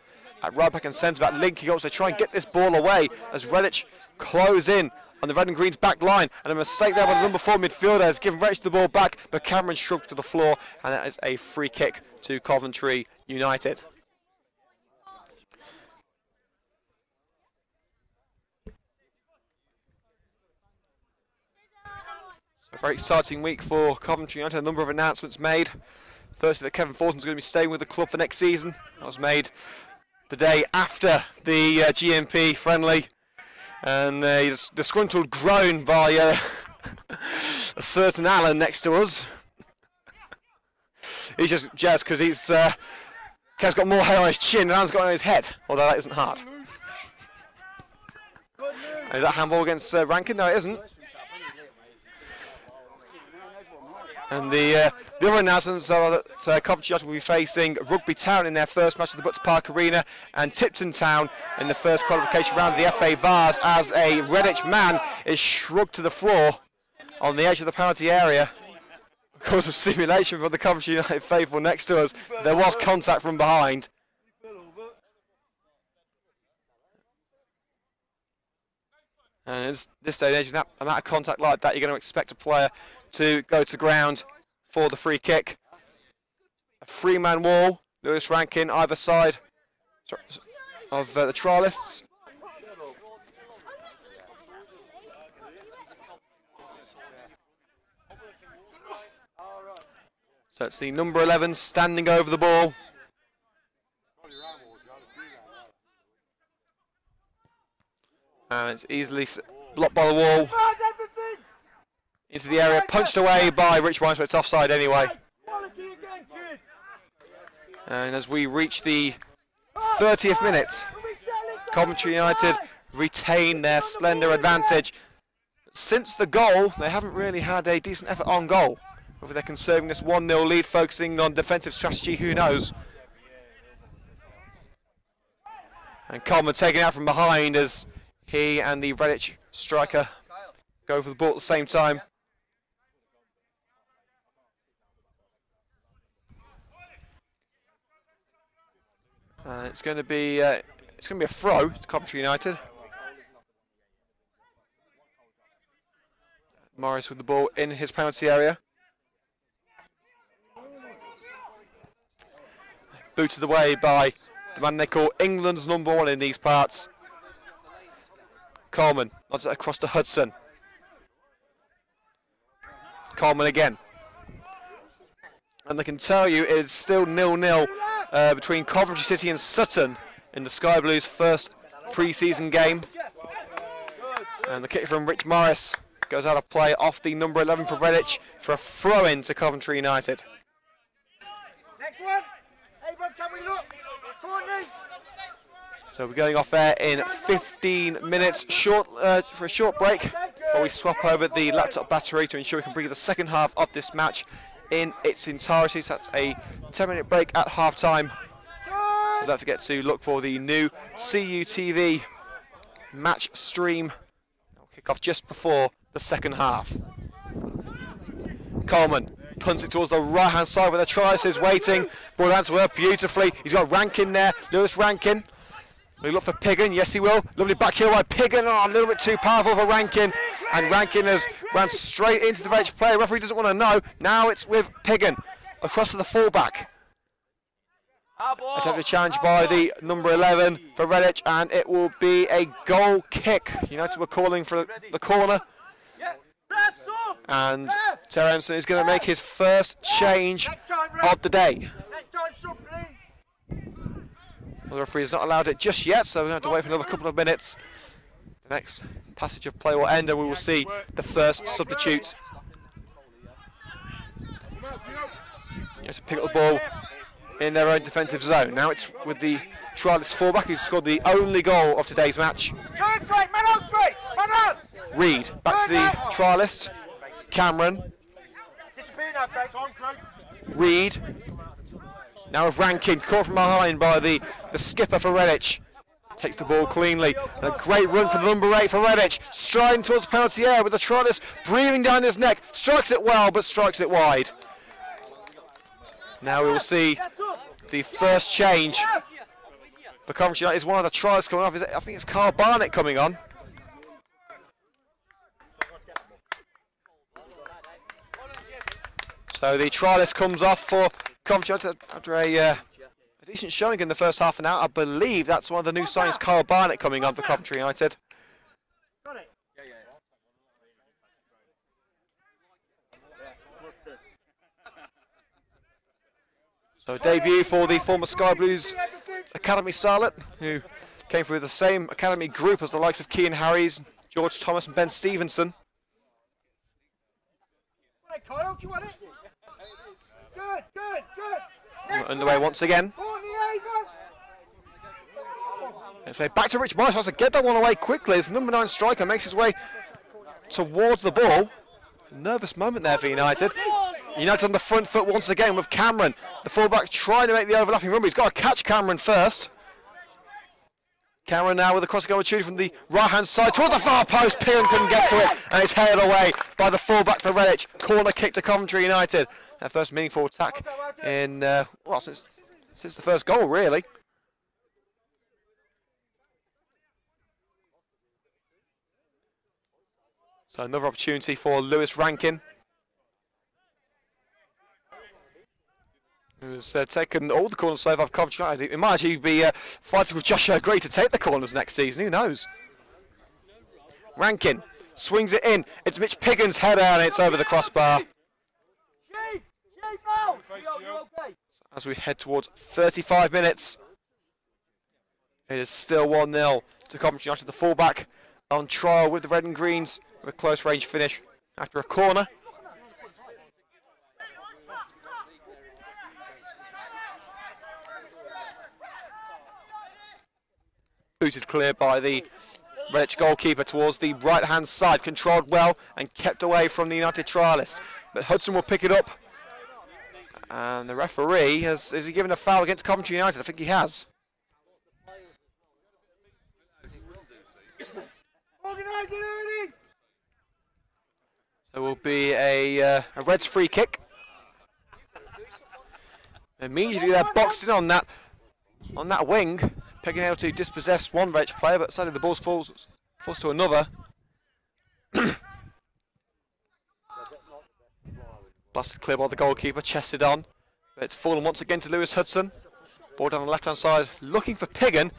at right back and centre back linking up to try and get this ball away as Redditch close in on the Red and Green's back line, and a mistake there by the number 4 midfielder has given Redditch the ball back, but Cameron shrugged to the floor, and that is a free kick to Coventry United. A very exciting week for Coventry United. A number of announcements made. Firstly, that Kevin Thornton's going to be staying with the club for next season. That was made the day after the GMP friendly. And a disgruntled groan by a certain Alan next to us. He's just jealous because Kev's got more hair on his chin than Alan's got on his head, although that isn't hard. Is that handball against Rankin? No, it isn't. And the other announcements are that Coventry United will be facing Rugby Town in their first match at the Butts Park Arena and Tipton Town in the first qualification round of the FA Vars, as a Redditch man is shrugged to the floor on the edge of the penalty area. Because of simulation from the Coventry United faithful next to us, there was contact from behind. And at this day and age, that amount of contact like that, you're going to expect a player to go to ground for the free kick. A three-man wall, Lewis Rankin either side of the trialists. So it's the number 11 standing over the ball. And it's easily blocked by the wall. Into the area, punched away by Rich Wines, but it's offside anyway. And as we reach the 30th minute, Coventry United retain their slender advantage. Since the goal, they haven't really had a decent effort on goal. Whether they're conserving this 1-0 lead, focusing on defensive strategy, who knows? And Coleman taking out from behind as he and the Redditch striker go for the ball at the same time. It's going to be a throw to Coventry United. Morris with the ball in his penalty area. Booted away by the man they call England's number one in these parts. Coleman nods it across to Hudson. Coleman again. And I can tell you it's still 0-0 between Coventry City and Sutton in the Sky Blues' first pre-season game. And the kick from Rich Morris goes out of play off the number 11 for Redditch for a throw-in to Coventry United. Next one. Hey, can we look? So we're going off there in 15 minutes, for a short break, while we swap over the laptop battery to ensure we can bring you the second half of this match in its entirety. So that's a 10-minute break at half-time. So don't forget to look for the new CUTV match stream. It'll kick off just before the second half. Coleman punts it towards the right-hand side where the trialist is waiting. Ball down to Earth beautifully. He's got Rankin there, Lewis Rankin. Will he look for Piggin? Yes, he will. Lovely back heel by Piggin. Oh, a little bit too powerful for Rankin. And Rankin has ran straight into the Redditch player. Referee doesn't want to know. Now it's with Piggin across to the fullback. Attempted challenge by the number 11 for Redditch, and it will be a goal kick. United were calling for the corner. And Terry Anderson is going to make his first change of the day. The referee has not allowed it just yet, so we're going to have to wait for another couple of minutes. The next passage of play will end and we will see the first substitute. You have to pick up the ball in their own defensive zone. Now it's with the trialist fullback who scored the only goal of today's match. Reed, back to the trialist. Cameron. Reed. Now with Rankin, caught from behind by the skipper for Redditch. Takes the ball cleanly. And a great run for the number 8 for Redditch. Striding towards the penalty area with the trialist breathing down his neck. Strikes it well, but strikes it wide. Now we will see the first change for Coventry United. Is one of the trialists coming off. I think it's Carl Barnett coming on. So the trialist comes off for Coventry United after a decent showing in the first half an hour. I believe that's one of the new signings, Carl Barnett, coming on for Coventry United. So a debut for the former Sky Blues Academy starlet, who came through the same academy group as the likes of Kean Harries, George Thomas and Ben Stevenson. We're underway once again. Back to Rich Marsh, has to get that one away quickly as the number 9 striker makes his way towards the ball. A nervous moment there for United. United on the front foot once again with Cameron, the fullback, trying to make the overlapping run, but he's got to catch Cameron first. Cameron now with a crossing opportunity from the right-hand side towards the far post. Piran couldn't get to it, and it's headed away by the fullback for Redditch. Corner kick to Coventry United. Their first meaningful attack in well, since the first goal, really. So another opportunity for Lewis Rankin, who's taken all the corners so far of Coventry United. It might actually be fighting with Joshua Gray to take the corners next season, who knows? Rankin swings it in, it's Mitch Piggin's header and it's over the crossbar. As we head towards 35 minutes, it is still 1-0 to Coventry United. The fullback on trial with the red and greens with a close range finish after a corner. Booted clear by the Redditch goalkeeper towards the right hand side, controlled well and kept away from the United trialist. But Hudson will pick it up. And the referee is he given a foul against Coventry United? I think he has. There will be a Reds free kick. Immediately they're boxed in on that wing, Piggin able to dispossess one Redditch player, but sadly the ball falls to another. Blasted clear by the goalkeeper, chested on, but it's fallen once again to Lewis Hudson. Ball down the left hand side, looking for Piggin,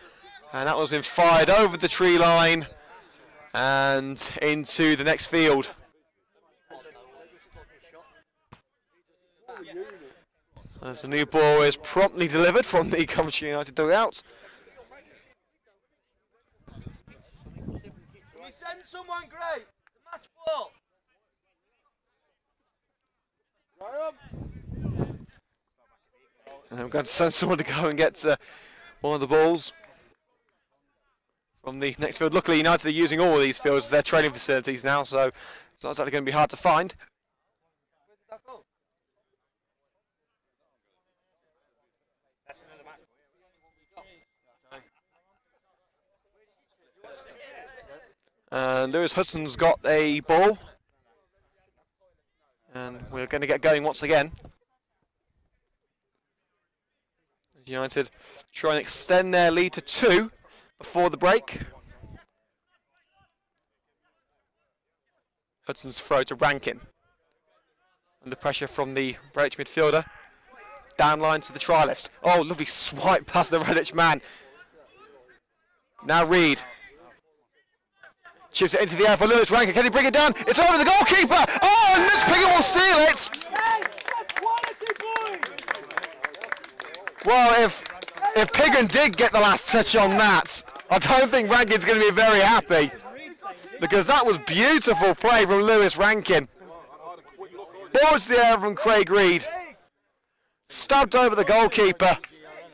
and that one's been fired over the tree line and into the next field. As a new ball is promptly delivered from the Coventry United dugout. Can we send someone great? It's a match ball. And I'm going to send someone to go and get one of the balls from the next field. Luckily, United are using all of these fields as their training facilities now, so it's not exactly going to be hard to find. And Lewis Hudson's got a ball. And we're going to get going once again. United try and extend their lead to 2 before the break. Hudson's throw to Rankin. Under pressure from the Redditch midfielder. Down line to the trialist. Oh, lovely swipe past the Redditch man. Now Reed. Chips it into the air for Lewis Rankin. Can he bring it down? It's over the goalkeeper! Oh, and Mitch Piggin will steal it! Well, if Piggin did get the last touch on that, I don't think Rankin's going to be very happy, because that was beautiful play from Lewis Rankin. Ball to the air from Craig Reed. Stabbed over the goalkeeper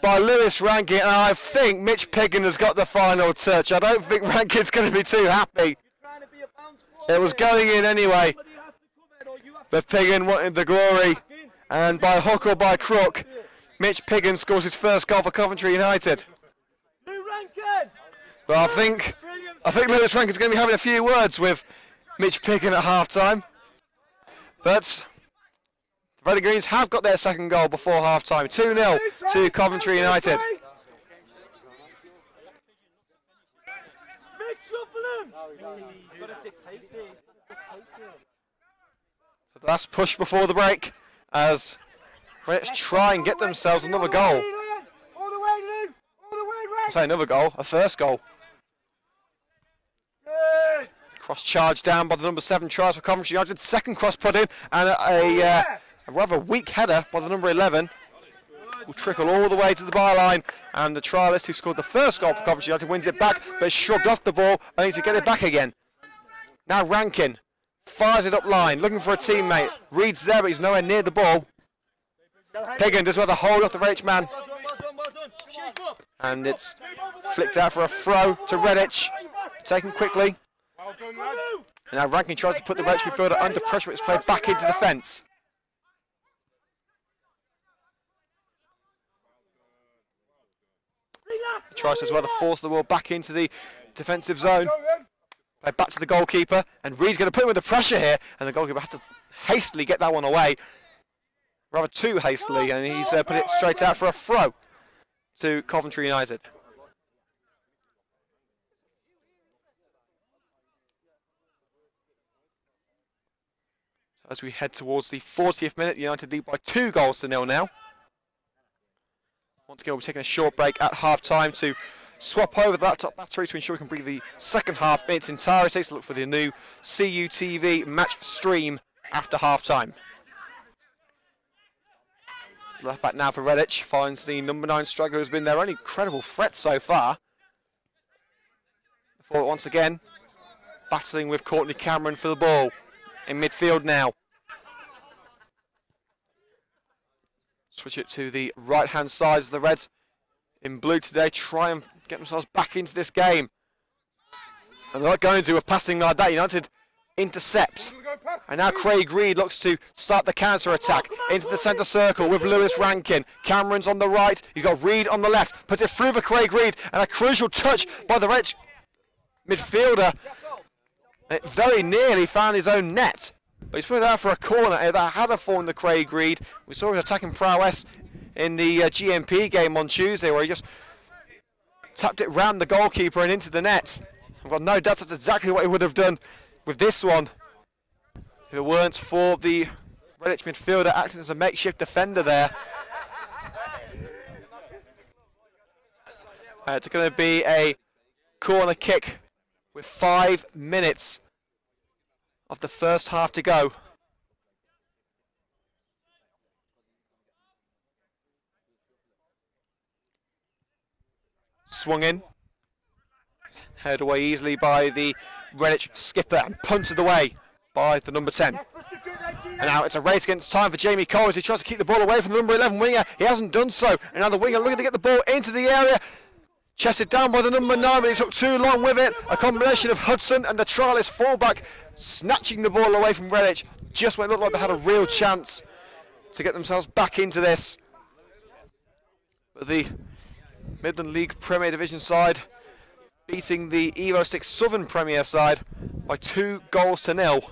by Lewis Rankin, and I think Mitch Piggin has got the final touch. I don't think Rankin's going to be too happy. It was going in anyway, but Piggin wanted the glory, and by hook or by crook, Mitch Piggin scores his first goal for Coventry United. But I think Lewis Rankin's going to be having a few words with Mitch Piggin at half-time. But the Red and Greens have got their second goal before half-time. 2-0 to Coventry United. The last push before the break as let's try and get themselves another goal. I say another goal, a first goal. Cross charge down by the number 7 tries for Coventry United. Second cross put in, and a rather weak header by the number 11. will trickle all the way to the byline, and the trialist who scored the first goal for Coventry United wins it back, but is shrugged off the ball, only to get it back again. Now Rankin fires it up line, looking for a teammate. Reed's there, but he's nowhere near the ball. Higgin does well to hold off the Redditch man. And it's flicked out for a throw to Redditch. Taken quickly. And now Rankin tries to put the Redditch midfielder under pressure, but it's played back into the fence. He tries as well to force the ball back into the defensive zone. Played back to the goalkeeper, and Reed's going to put him under pressure here, and the goalkeeper had to hastily get that one away. Rather too hastily, and he's put it straight out for a throw to Coventry United. So as we head towards the 40th minute, United lead by 2-0 now. Once again, we'll be taking a short break at half-time to swap over the laptop battery to ensure we can bring the second half in its entirety. So look for the new CUTV match stream after half-time. Left back now for Redditch, finds the number 9 striker who's been their only credible threat so far. Forward once again, battling with Courtney Cameron for the ball. In midfield now. Switch it to the right-hand side as the Reds in blue today try and get themselves back into this game. And they're not going to with passing like that. United intercepts. And now Craig Reed looks to start the counter-attack into the centre circle with Lewis Rankin. Cameron's on the right. He's got Reed on the left. Puts it through for Craig Reed. And a crucial touch by the Reds midfielder. It very nearly found his own net. But he's put it out for a corner that had a fallen to Craig Reed. We saw his attacking prowess in the GMP game on Tuesday, where he just tapped it round the goalkeeper and into the net. I've got no doubt that's exactly what he would have done with this one if it weren't for the Redditch midfielder acting as a makeshift defender there. It's going to be a corner kick with 5 minutes of the first half to go. Swung in. Headed away easily by the Redditch skipper and punted away by the number 10. And now it's a race against time for Jamie Cole as he tries to keep the ball away from the number 11 winger. He hasn't done so. And now the winger looking to get the ball into the area. Chested down by the number 9, but he took too long with it. A combination of Hudson and the trialist fullback snatching the ball away from Redditch just when it looked like they had a real chance to get themselves back into this. But the Midland League Premier Division side beating the Evo 6 Southern Premier side by 2-0.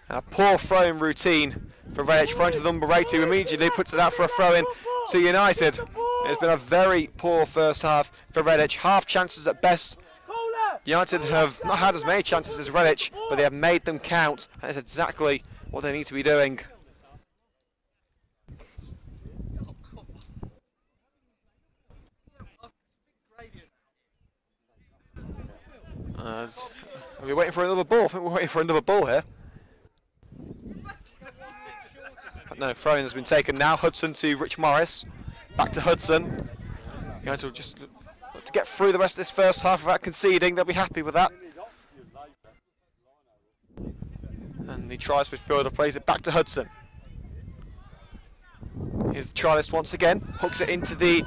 And a poor throw-in routine for Redditch, throwing to the number 8 who immediately puts it out for a throw-in to United. It's been a very poor first half for Redditch, half chances at best. United have not had as many chances as Redditch, but they have made them count, and it's exactly what they need to be doing. Are we waiting for another ball? I think we're waiting for another ball here. No, throw-in has been taken now. Hudson to Rich Morris. Back to Hudson. United will just look to get through the rest of this first half without conceding. They'll be happy with that. And the trialist midfielder plays it back to Hudson. Here's the trialist once again. Hooks it into the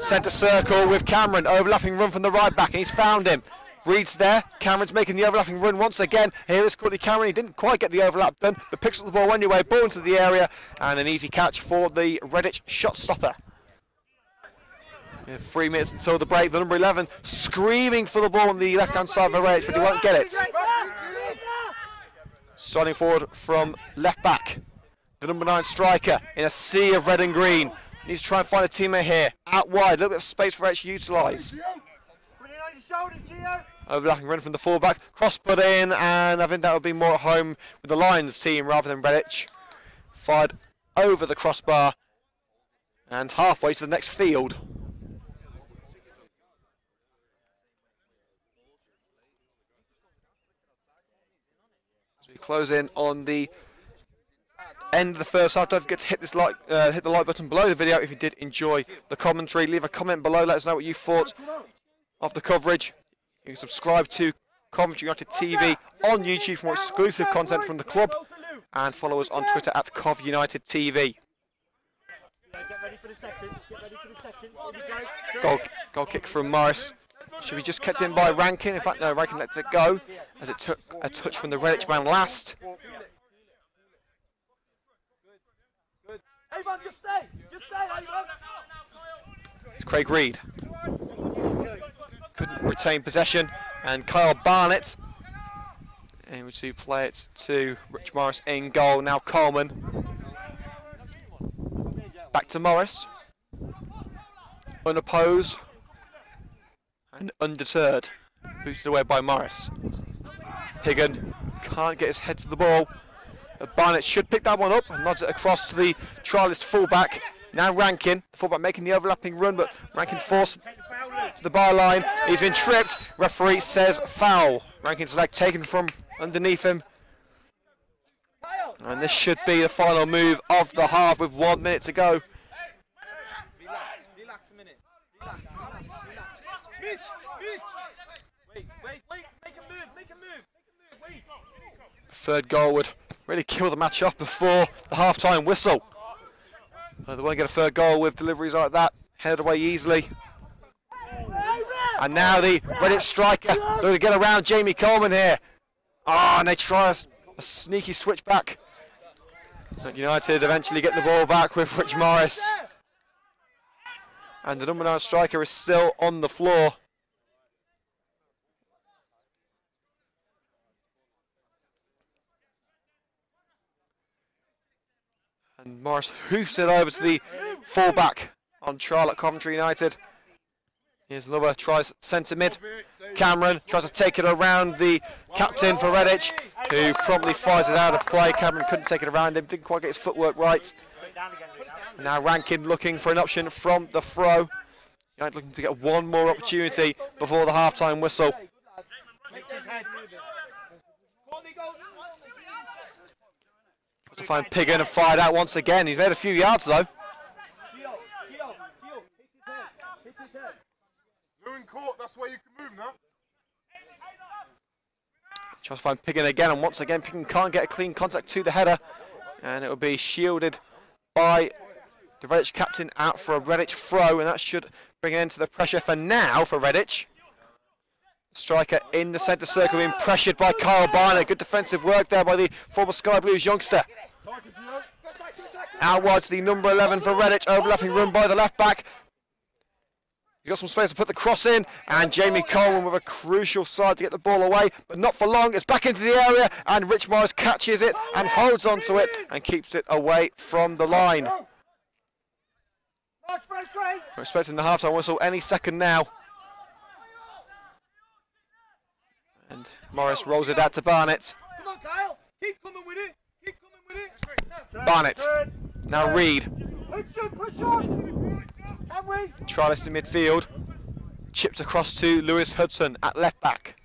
centre circle with Cameron. Overlapping run from the right back, and he's found him. Reed's there. Cameron's making the overlapping run once again. Here is Courtney Cameron. He didn't quite get the overlap done, but picks up the ball anyway. Ball into the area, and an easy catch for the Redditch shot stopper. 3 minutes until the break. The number 11 screaming for the ball on the left-hand side of the Redditch, but he won't get it. Starting forward from left back, the number 9 striker in a sea of red and green. Needs to try and find a teammate here. Out wide, a little bit of space for Redditch to utilise. Overlapping run from the fullback, cross put in, and I think that would be more at home with the Lions team rather than Redditch. Fired over the crossbar and halfway to the next field. As we close in on the end of the first half. Don't forget to hit hit the like button below the video if you did enjoy the commentary. Leave a comment below. Let us know what you thought of the coverage. You can subscribe to Coventry United TV on YouTube for more exclusive content from the club, and follow us on Twitter at CovUnitedTV. Goal kick from Morris. Should be just kept in by Rankin. In fact, no, Rankin lets it go as it took a touch from the Redditch man last. It's Craig Reed. Couldn't retain possession, and Kyle Barnett able to play it to Rich Morris in goal. Now Coleman. Back to Morris. Unopposed and undeterred. Boosted away by Morris. Higgin can't get his head to the ball. But Barnett should pick that one up and nods it across to the trialist fullback. Now Rankin, the fullback making the overlapping run, but Rankin forced to the byline. He's been tripped. Referee says foul. Rankin's leg taken from underneath him. And this should be the final move of the half with 1 minute to go. Relax a minute. Relax. Wait, make a move, wait. A third goal would really kill the match off before the half-time whistle. They want to get a third goal with deliveries like that, headed away easily. And now the Redditch striker going to get around Jamie Coleman here. And they try a sneaky switch back. But United eventually get the ball back with Rich Morris. And the number 9 striker is still on the floor. And Morris hoofs it over to the fullback on trial at Coventry United. Here's another try centre mid. Cameron tries to take it around the captain for Redditch, who promptly fires it out of play. Cameron couldn't take it around him, didn't quite get his footwork right. And now Rankin looking for an option from the throw. United looking to get one more opportunity before the half-time whistle. To find Piggin and fired out once again. He's made a few yards though. You're in court, that's where you can move now. Tries to find Piggin again, and once again Piggin can't get a clean contact to the header, and it will be shielded by the Redditch captain out for a Redditch throw, and that should bring an end to the pressure for now for Redditch. Striker in the centre circle being pressured by Kyle Barnett. Good defensive work there by the former Sky Blues youngster. Out wide to the number 11 for Redditch, overlapping run by the left back. He's got some space to put the cross in, and Jamie Coleman with a crucial side to get the ball away, but not for long. It's back into the area, and Rich Morris catches it and holds onto it and keeps it away from the line. We're expecting the half-time whistle any second now. And Morris rolls it out to Barnett. Come on, Kyle. Keep coming with it. Barnett. Now Reed. Push on. Trialist in midfield. Chipped across to Lewis Hudson at left back.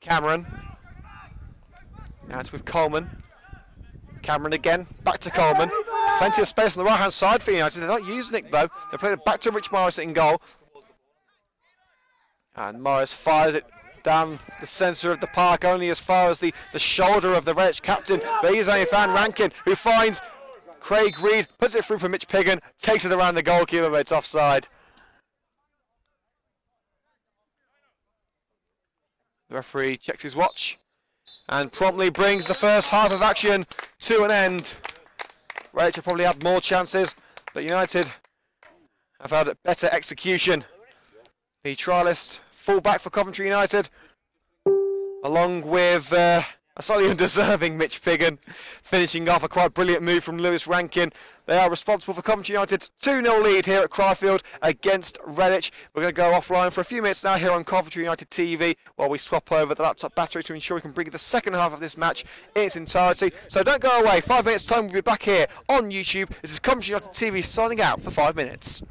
Cameron. Now it's with Coleman. Cameron again. Back to Coleman. Plenty of space on the right-hand side for United. They're not using it though. They played it back to Rich Morris in goal. And Morris fires it down the centre of the park, only as far as the shoulder of the Redditch captain. But he's only found Rankin, who finds Craig Reed, puts it through for Mitch Piggin, takes it around the goalkeeper, but it's offside. The referee checks his watch and promptly brings the first half of action to an end. Redditch have probably had more chances, but United have had better execution. The trialist full-back for Coventry United, along with a slightly undeserving Mitch Piggin, finishing off a quite brilliant move from Lewis Rankin. They are responsible for Coventry United's 2-0 lead here at Cryfield against Redditch. We're going to go offline for a few minutes now here on Coventry United TV while we swap over the laptop battery to ensure we can bring you the second half of this match in its entirety. So don't go away. 5 minutes time, we'll be back here on YouTube. This is Coventry United TV signing out for 5 minutes.